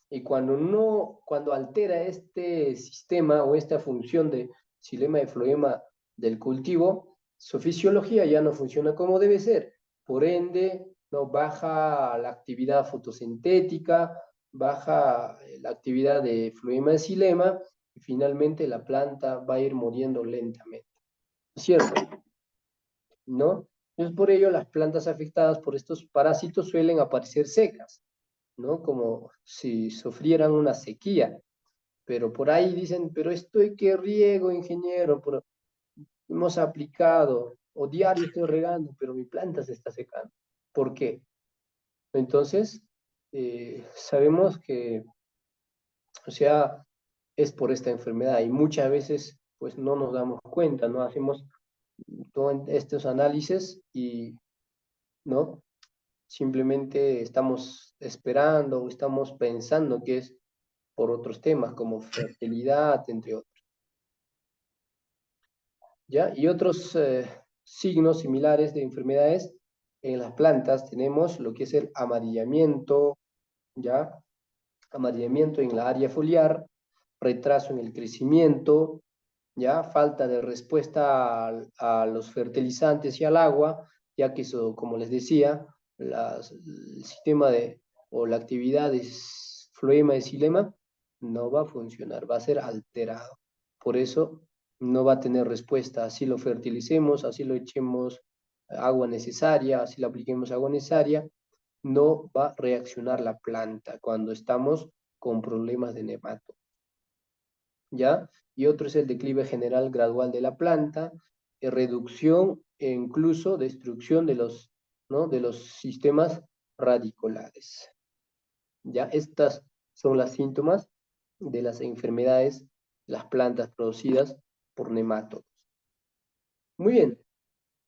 Y cuando altera este sistema o esta función de xilema y floema del cultivo, su fisiología ya no funciona como debe ser. Por ende, no baja la actividad fotosintética, baja la actividad de floema y xilema, y finalmente la planta va a ir muriendo lentamente. ¿Cierto? ¿No? Entonces, por ello, las plantas afectadas por estos parásitos suelen aparecer secas, ¿no? Como si sufrieran una sequía. Pero por ahí dicen, pero estoy que riego, ingeniero, pero hemos aplicado, o diario estoy regando, pero mi planta se está secando. ¿Por qué? Entonces, sabemos que, o sea, es por esta enfermedad y muchas veces, pues no nos damos cuenta, no hacemos todos estos análisis y, ¿no? Simplemente estamos esperando o estamos pensando que es por otros temas como fertilidad, entre otros. ¿Ya? Y otros signos similares de enfermedades en las plantas tenemos lo que es el amarillamiento, ¿ya? Amarillamiento en la área foliar, retraso en el crecimiento, ¿ya? Falta de respuesta a los fertilizantes y al agua, ya que eso, como les decía, el sistema o la actividad de floema y xilema no va a funcionar, va a ser alterado. Por eso no va a tener respuesta, así lo fertilicemos, así lo echemos agua necesaria, así le apliquemos agua necesaria, no va a reaccionar la planta cuando estamos con problemas de nemato. ¿Ya? Y otro es el declive general gradual de la planta, reducción e incluso destrucción de ¿no? de los sistemas radiculares. ¿Ya? Estas son las síntomas de las enfermedades de las plantas producidas por nemátodos. Muy bien.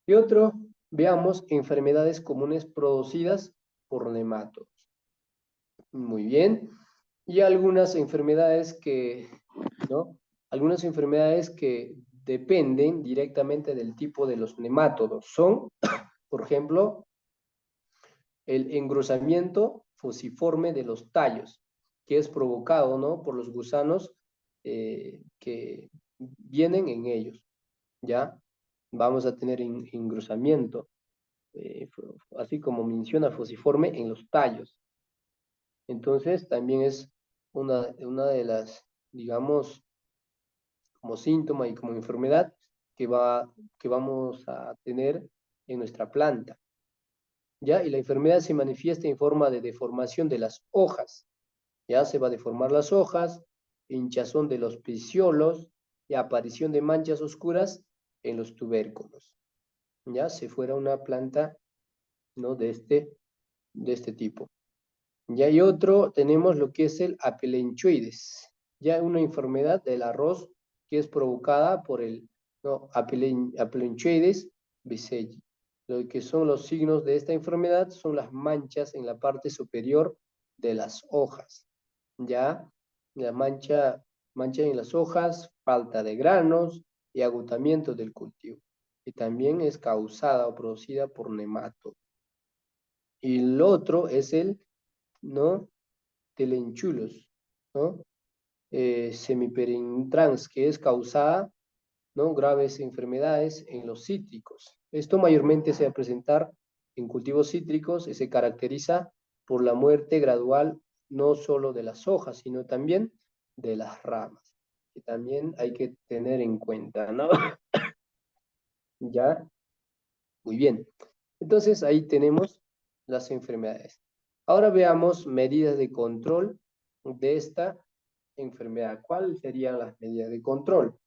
Y otro, veamos enfermedades comunes producidas por nemátodos. Muy bien. Y algunas enfermedades ¿no? Algunas enfermedades que dependen directamente del tipo de los nemátodos son, por ejemplo, el engrosamiento fosiforme de los tallos, que es provocado, ¿no? por los gusanos que vienen en ellos, ¿ya? Vamos a tener engrosamiento, así como menciona fosiforme, en los tallos. Entonces, también es una de las, digamos, como síntoma y como enfermedad que vamos a tener en nuestra planta. ¿Ya? Y la enfermedad se manifiesta en forma de deformación de las hojas. Ya se va a deformar las hojas, hinchazón de los peciolos y aparición de manchas oscuras en los tubérculos. Ya se fuera una planta, ¿no? de este tipo. Ya hay otro, tenemos lo que es el apelenchoides, ya una enfermedad del arroz que es provocada por el, ¿no?, Apelonchoides becelli. Lo que son los signos de esta enfermedad son las manchas en la parte superior de las hojas, ¿ya? La mancha en las hojas, falta de granos y agotamiento del cultivo. Y también es causada o producida por nemato. Y el otro es el, ¿no?, telenchulos, ¿no? Semiperentrans, que es causada, ¿no?, graves enfermedades en los cítricos. Esto mayormente se va a presentar en cultivos cítricos y se caracteriza por la muerte gradual no solo de las hojas, sino también de las ramas, que también hay que tener en cuenta, ¿no? Ya, muy bien. Entonces ahí tenemos las enfermedades. Ahora veamos medidas de control de esta enfermedad. ¿Cuáles serían las medidas de control?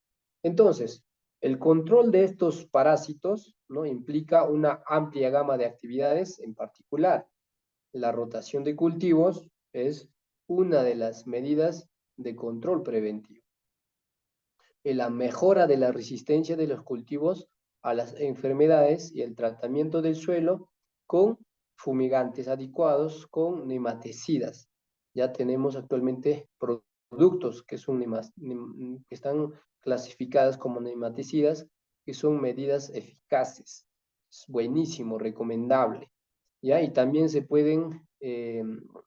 Entonces, el control de estos parásitos, ¿no?, implica una amplia gama de actividades, en particular la rotación de cultivos es una de las medidas de control preventivo. La mejora de la resistencia de los cultivos a las enfermedades y el tratamiento del suelo con fumigantes adecuados, con nematicidas. Ya tenemos actualmente productos que que están clasificadas como nematicidas, que son medidas eficaces. Es buenísimo, recomendable. ¿Ya? Y también se pueden,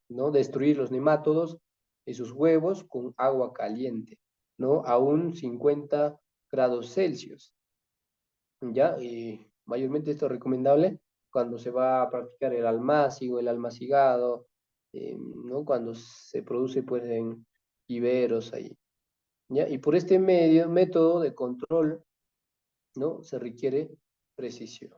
¿no?, destruir los nemátodos y sus huevos con agua caliente, ¿no?, a un 50 grados Celsius. ¿Ya? Y mayormente esto es recomendable cuando se va a practicar el almácigo, el almacigado, ¿no?, cuando se produce, pues, en viveros ahí. ¿Ya? Y por este método de control, ¿no?, se requiere precisión.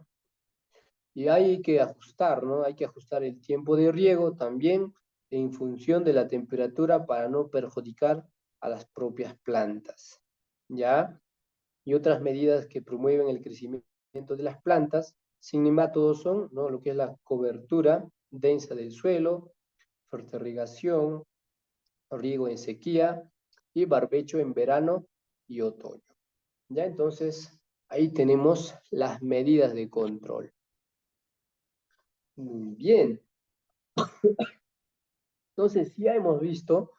Y hay que ajustar, ¿no? Hay que ajustar el tiempo de riego también en función de la temperatura para no perjudicar a las propias plantas, ¿ya? Y otras medidas que promueven el crecimiento de las plantas sin nemátodos son, ¿no?, lo que es la cobertura densa del suelo, fertirrigación, riego en sequía y barbecho en verano y otoño. ¿Ya? Entonces, ahí tenemos las medidas de control. Muy bien. Entonces, ya hemos visto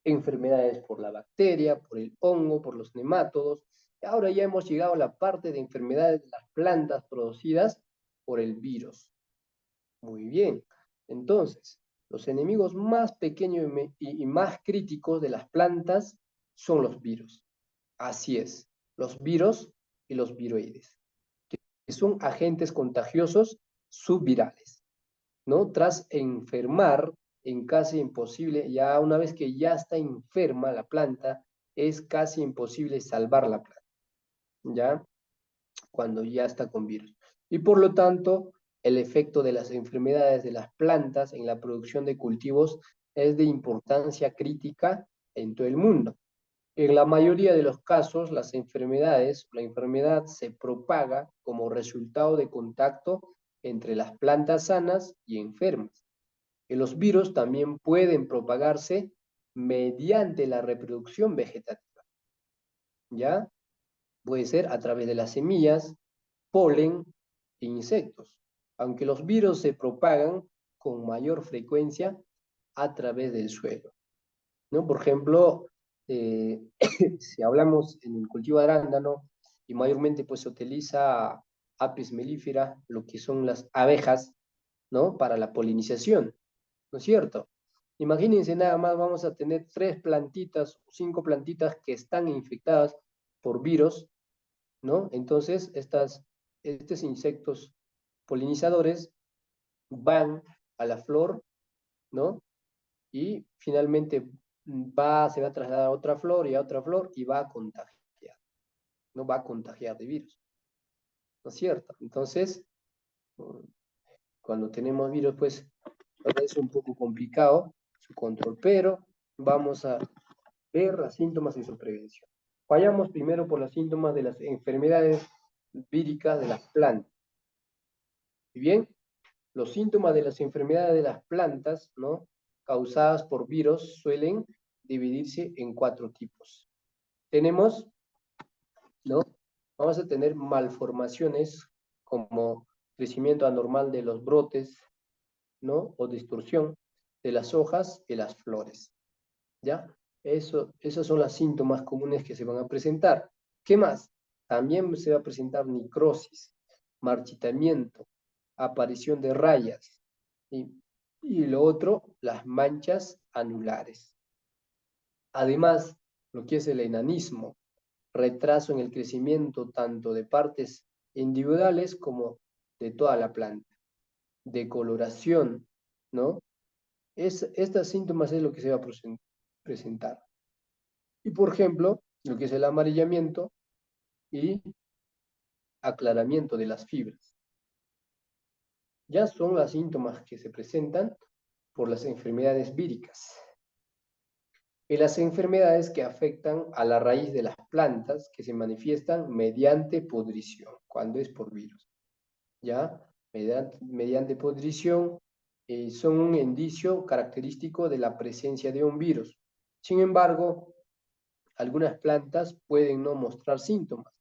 enfermedades por la bacteria, por el hongo, por los nemátodos. Ahora ya hemos llegado a la parte de enfermedades de las plantas producidas por el virus. Muy bien. Entonces, los enemigos más pequeños y más críticos de las plantas son los virus. Así es, los virus y los viroides, que son agentes contagiosos subvirales, ¿no? Tras enfermar en casi imposible, ya una vez que ya está enferma la planta, es casi imposible salvar la planta, ¿ya? Cuando ya está con virus. Y por lo tanto, el efecto de las enfermedades de las plantas en la producción de cultivos es de importancia crítica en todo el mundo. En la mayoría de los casos, la enfermedad se propaga como resultado de contacto entre las plantas sanas y enfermas. Y los virus también pueden propagarse mediante la reproducción vegetativa, ¿ya? Puede ser a través de las semillas, polen e insectos, aunque los virus se propagan con mayor frecuencia a través del suelo, ¿no? Por ejemplo, si hablamos en el cultivo de arándano, y mayormente pues se utiliza Apis mellifera, lo que son las abejas, ¿no?, para la polinización, ¿no es cierto? Imagínense nada más, vamos a tener 3 plantitas o 5 plantitas que están infectadas por virus, ¿no? Entonces, estos insectos polinizadores van a la flor, ¿no? Y finalmente se va a trasladar a otra flor y a otra flor y va a contagiar, ¿no? Va a contagiar de virus, ¿no es cierto? Entonces, cuando tenemos virus, pues es un poco complicado su control, pero vamos a ver los síntomas y su prevención. Vayamos primero por los síntomas de las enfermedades víricas de las plantas. ¿Y bien? Los síntomas de las enfermedades de las plantas, ¿no?, causadas por virus suelen dividirse en 4 tipos. Tenemos ¿no? Vamos a tener malformaciones como crecimiento anormal de los brotes, ¿no? O distorsión de las hojas y las flores, ¿ya? Esos son los síntomas comunes que se van a presentar. ¿Qué más? También se va a presentar necrosis, marchitamiento, aparición de rayas, y lo otro, las manchas anulares. Además, lo que es el enanismo, retraso en el crecimiento tanto de partes individuales como de toda la planta, decoloración, ¿no? Estos síntomas es lo que se va a presentar. Y por ejemplo, lo que es el amarillamiento y aclaramiento de las fibras. Ya son los síntomas que se presentan por las enfermedades víricas. Y las enfermedades que afectan a la raíz de las plantas que se manifiestan mediante podrición, cuando es por virus. ¿Ya? Mediante podrición son un indicio característico de la presencia de un virus. Sin embargo, algunas plantas pueden no mostrar síntomas,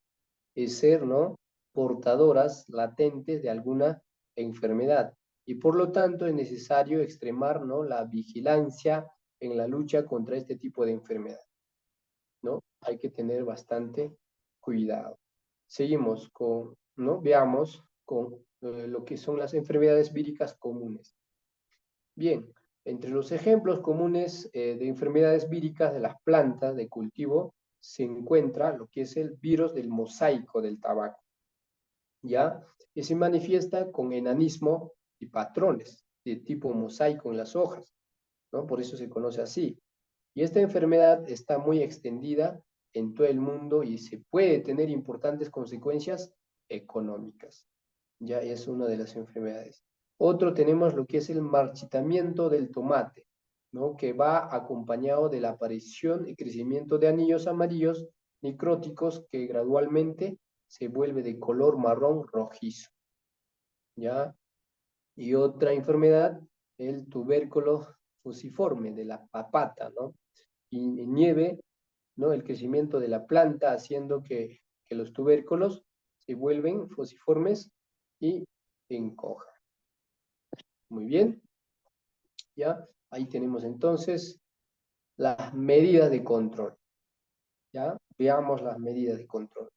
es ser, ¿no?, portadoras latentes de alguna enfermedad. Y por lo tanto es necesario extremar, ¿no?, la vigilancia en la lucha contra este tipo de enfermedad, ¿no? Hay que tener bastante cuidado. Seguimos con, ¿no? Veamos con lo que son las enfermedades víricas comunes. Bien, entre los ejemplos comunes de enfermedades víricas de las plantas de cultivo se encuentra lo que es el virus del mosaico del tabaco, ¿ya? Que se manifiesta con enanismo y patrones de tipo mosaico en las hojas, ¿no? Por eso se conoce así. Y esta enfermedad está muy extendida en todo el mundo y se puede tener importantes consecuencias económicas. Ya es una de las enfermedades. Otro tenemos lo que es el marchitamiento del tomate, ¿no?, que va acompañado de la aparición y crecimiento de anillos amarillos necróticos que gradualmente se vuelve de color marrón rojizo, ¿ya? Y otra enfermedad, el tubérculo fusiforme de la papata, ¿no? Y nieve, ¿no?, el crecimiento de la planta haciendo que los tubérculos se vuelven fusiformes y encojan. Muy bien, ¿ya? Ahí tenemos entonces las medidas de control, ¿ya? Veamos las medidas de control.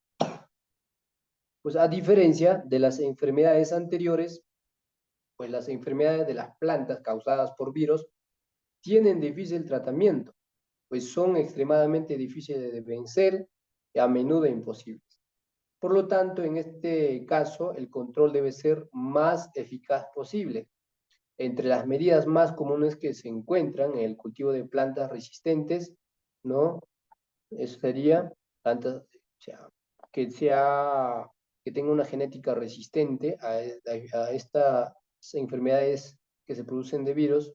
Pues a diferencia de las enfermedades anteriores, pues las enfermedades de las plantas causadas por virus tienen difícil tratamiento, pues son extremadamente difíciles de vencer y a menudo imposibles. Por lo tanto, en este caso, el control debe ser más eficaz posible. Entre las medidas más comunes que se encuentran en el cultivo de plantas resistentes, ¿no? Eso sería plantas, o sea, que tenga una genética resistente a estas enfermedades que se producen de virus,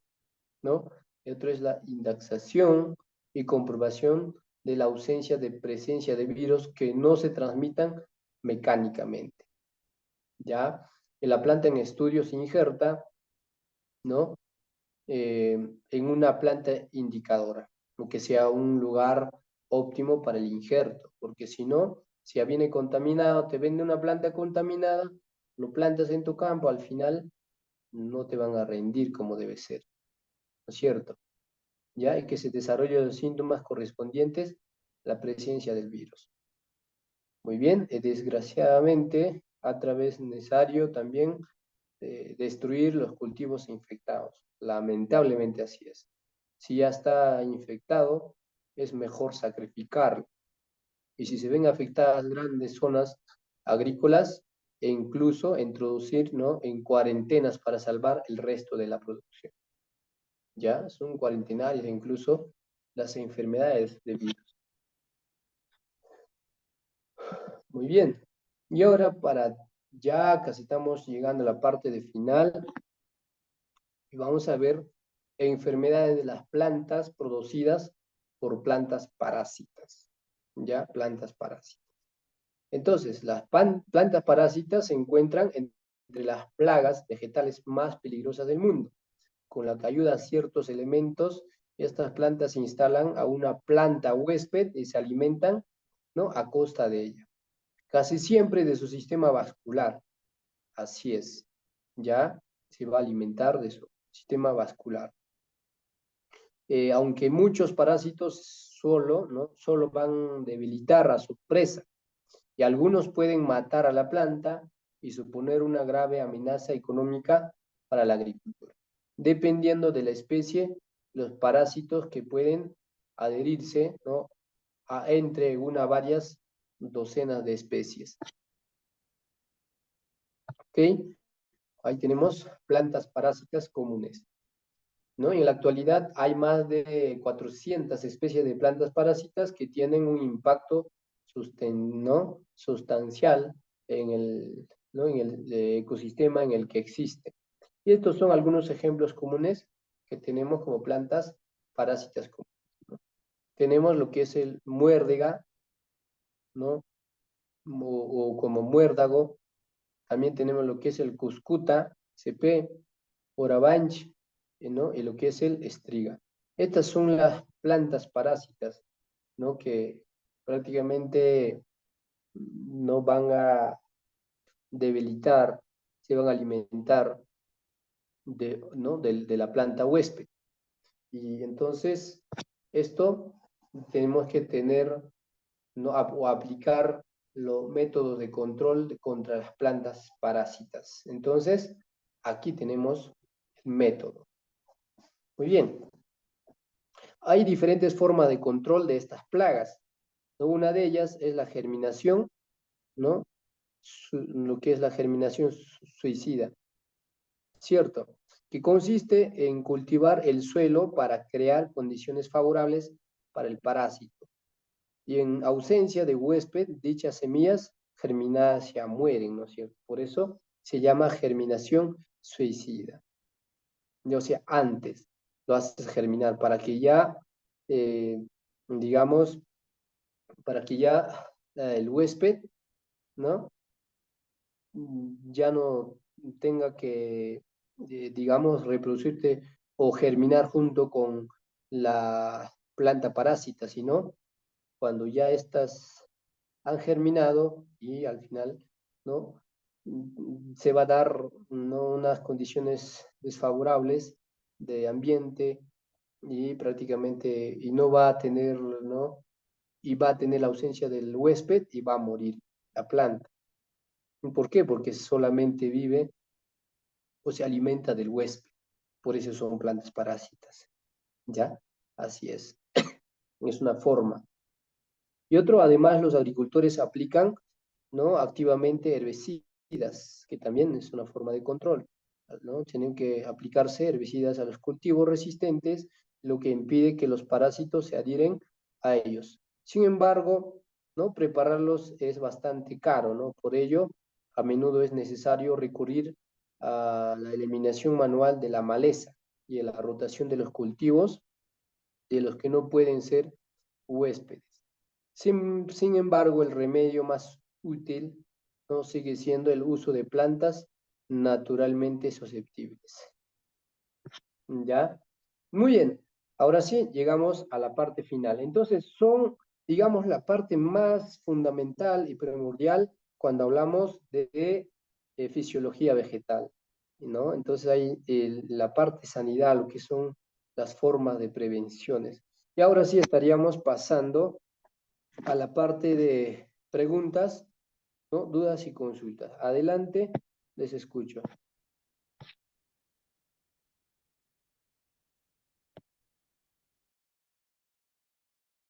¿no? Y otro es la indexación y comprobación de la ausencia de presencia de virus que no se transmitan mecánicamente, ¿ya? En la planta en estudio se injerta, ¿no?, en una planta indicadora, o que sea un lugar óptimo para el injerto, porque si no, si ya viene contaminado, te vende una planta contaminada, lo plantas en tu campo, al final no te van a rendir como debe ser, ¿no es cierto? Ya, y que se desarrollen los síntomas correspondientes a la presencia del virus. Muy bien, desgraciadamente, a través necesario también destruir los cultivos infectados. Lamentablemente así es. Si ya está infectado, es mejor sacrificarlo. Y si se ven afectadas grandes zonas agrícolas, e incluso introducir, ¿no?, en cuarentenas para salvar el resto de la producción. Ya son cuarentenarias incluso las enfermedades de virus. Muy bien. Y ahora ya casi estamos llegando a la parte de final y vamos a ver enfermedades de las plantas producidas por plantas parásitas. ¿Ya? Plantas parásitas. Entonces, las plantas parásitas se encuentran entre las plagas vegetales más peligrosas del mundo. Con la que ayuda a ciertos elementos, estas plantas se instalan a una planta huésped y se alimentan, ¿no?, a costa de ella. casi siempre de su sistema vascular. Así es, ya se va a alimentar de su sistema vascular. Aunque muchos parásitos solo van a debilitar a su presa, y algunos pueden matar a la planta y suponer una grave amenaza económica para la agricultura. Dependiendo de la especie, los parásitos que pueden adherirse, ¿no?, entre una varias docenas de especies. ¿Ok? Ahí tenemos plantas parásitas comunes, ¿no? En la actualidad hay más de 400 especies de plantas parásitas que tienen un impacto sustancial en el, ¿no?, en el ecosistema en el que existe. Y estos son algunos ejemplos comunes que tenemos como plantas parásitas comunes, ¿no? Tenemos lo que es el muérdago, ¿no?, o como muérdago. También tenemos lo que es el cuscuta, CP, orabanch, ¿no?, y lo que es el estriga. Estas son las plantas parásitas, ¿no?, que prácticamente no van a debilitar, se van a alimentar ¿no?, de la planta huésped. Y entonces, esto tenemos que tener, ¿no?, o aplicar los métodos de control contra las plantas parásitas. Entonces, aquí tenemos el método. Muy bien. Hay diferentes formas de control de estas plagas, ¿no? Una de ellas es la germinación, ¿no? Lo que es la germinación suicida, ¿cierto? Que consiste en cultivar el suelo para crear condiciones favorables para el parásito. Y en ausencia de huésped, dichas semillas germinadas ya mueren, ¿no es cierto? Por eso se llama germinación suicida. O sea, antes lo haces germinar para que ya, digamos, para que ya el huésped, ¿no?, ya no tenga que, digamos, reproducirte o germinar junto con la planta parásita, sino cuando ya estas han germinado y al final, ¿no?, se va a dar, ¿no?, unas condiciones desfavorables de ambiente y prácticamente, y no va a tener, ¿no?, y va a tener la ausencia del huésped y va a morir la planta. ¿Por qué? Porque solamente vive o se alimenta del huésped. Por eso son plantas parásitas. ¿Ya? Así es. Es una forma. Y otro, además, los agricultores aplican, ¿no?, activamente herbicidas, que también es una forma de control, ¿no? Tienen que aplicarse herbicidas a los cultivos resistentes, lo que impide que los parásitos se adhieren a ellos. Sin embargo, ¿no?, prepararlos es bastante caro, ¿no? Por ello, a menudo es necesario recurrir a la eliminación manual de la maleza y a la rotación de los cultivos de los que no pueden ser huéspedes. Sin embargo, el remedio más útil, ¿no?, sigue siendo el uso de plantas naturalmente susceptibles. ¿Ya? Muy bien. Ahora sí, llegamos a la parte final. Entonces, son, digamos, la parte más fundamental y primordial cuando hablamos de fisiología vegetal, ¿no? Entonces, hay la parte sanidad, lo que son las formas de prevenciones. Y ahora sí estaríamos pasando a la parte de preguntas, ¿no?, dudas y consultas. Adelante, les escucho.